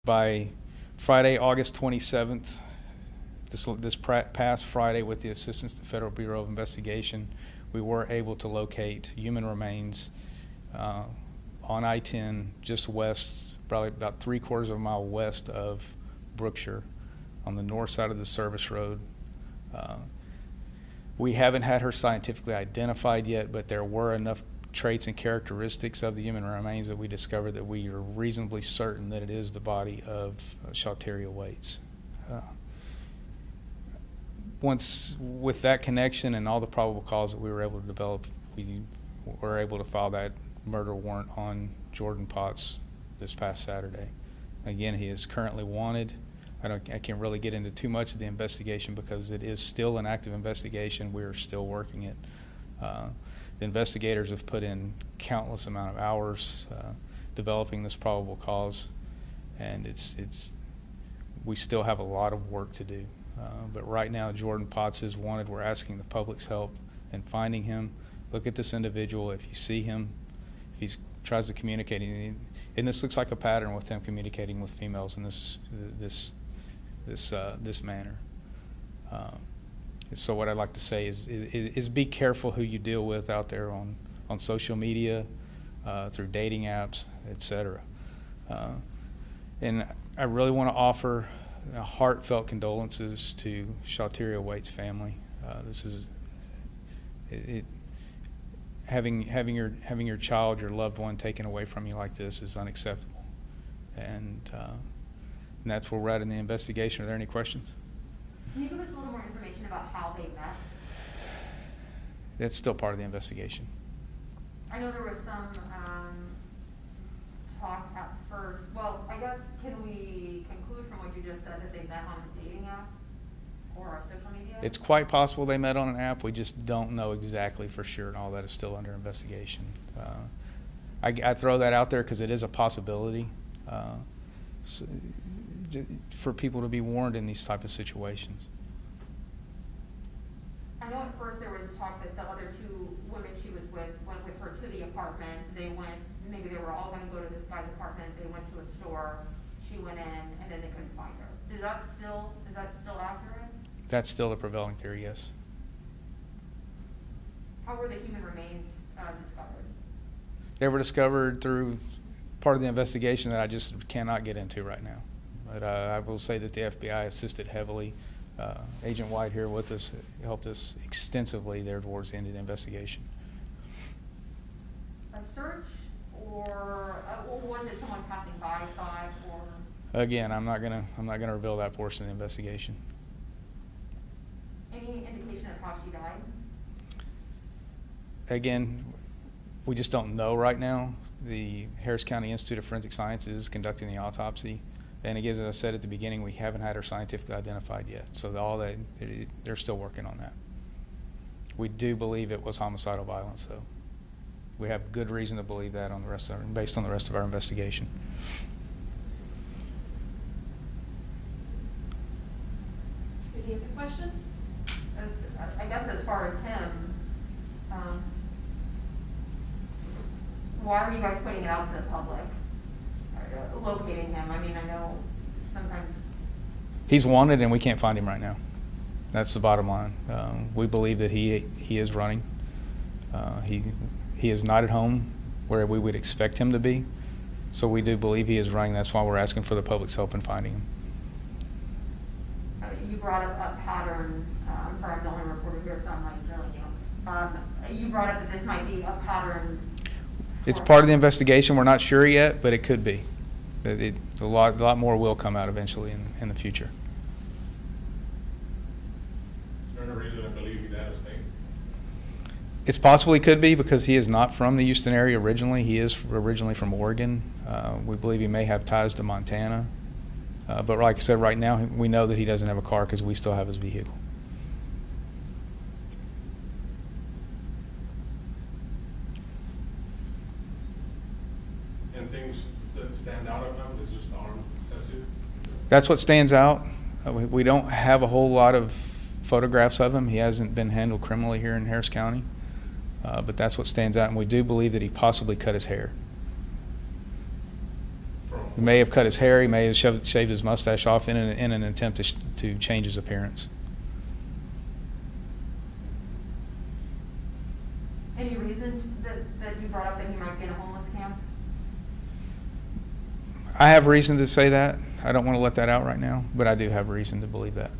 By Friday, August 27th, this past Friday, with the assistance of the Federal Bureau of Investigation, we were able to locate human remains on I-10, just west, probably about 3/4 of a mile west of Brookshire, on the north side of the service road. We haven't had her scientifically identified yet, but there were enough traits and characteristics of the human remains that we discovered that we are reasonably certain that it is the body of Shalteria Waits. Once, with that connection and all the probable cause that we were able to develop, we were able to file that murder warrant on Jordan Potts this past Saturday. Again, he is currently wanted. I can't really get into too much of the investigation because it is still an active investigation. We're still working it. The investigators have put in countless amount of hours developing this probable cause, and we still have a lot of work to do. But right now, Jordan Potts is wanted. We're asking the public's help in finding him. Look at this individual. If you see him, if he tries to communicate, and this looks like a pattern with him communicating with females in this manner. So what I'd like to say is be careful who you deal with out there on social media, through dating apps, etc. And I really want to offer heartfelt condolences to Shalteria Waits' family. Having your child, your loved one, taken away from you like this is unacceptable. And that's where we're at in the investigation. Are there any questions? Can you give us a little more information about how they met? That's still part of the investigation. I know there was some talk at first. Well, I guess, can we conclude from what you just said that they met on a dating app or social media? It's quite possible they met on an app. We just don't know exactly for sure, and all that is still under investigation. I throw that out there because it is a possibility for people to be warned in these type of situations. I know at first there was talk that the other two women she was with went with her to the apartment. They went, maybe they were all going to go to this guy's apartment. They went to a store. She went in, and then they couldn't find her. Is that still accurate? That's still the prevailing theory, yes. How were the human remains discovered? They were discovered through part of the investigation that I just cannot get into right now. But I will say that the FBI assisted heavily. Agent White here with us helped us extensively there towards the end of the investigation. A search, or was it someone passing by saw it, or? Again, I'm not gonna reveal that portion of the investigation. Any indication of how she died? Again, we just don't know right now. The Harris County Institute of Forensic Sciences is conducting the autopsy. And again, as I said at the beginning, we haven't had her scientifically identified yet. So they're still working on that. We do believe it was homicidal violence, though. We have good reason to believe that based on the rest of our investigation. Any other questions? I guess as far as him, why are you guys putting it out to the public? Locating him. I mean, I know sometimes he's wanted, and we can't find him right now. That's the bottom line. We believe that he is running. He is not at home where we would expect him to be. So we do believe he is running. That's why we're asking for the public's help in finding him. You brought up a pattern. I'm sorry, I'm the only reporter here, so I'm like drilling you. You brought up that this might be a pattern. It's part of the investigation. We're not sure yet, but it could be. A lot more will come out eventually in the future. Is there any reason to believe he's out of state? It's possible he could be because he is not from the Houston area originally. He is originally from Oregon. We believe he may have ties to Montana. But like I said, right now we know that he doesn't have a car because we still have his vehicle. And things that stand out of him is just the arm tattoo? That's what stands out. We don't have a whole lot of photographs of him. He hasn't been handled criminally here in Harris County. But that's what stands out, and we do believe that he possibly cut his hair. From He may have cut his hair. He may have shaved his mustache off in an attempt to change his appearance. Any reason that you brought up that he might be in a homeless camp? I have reason to say that. I don't want to let that out right now, but I do have reason to believe that.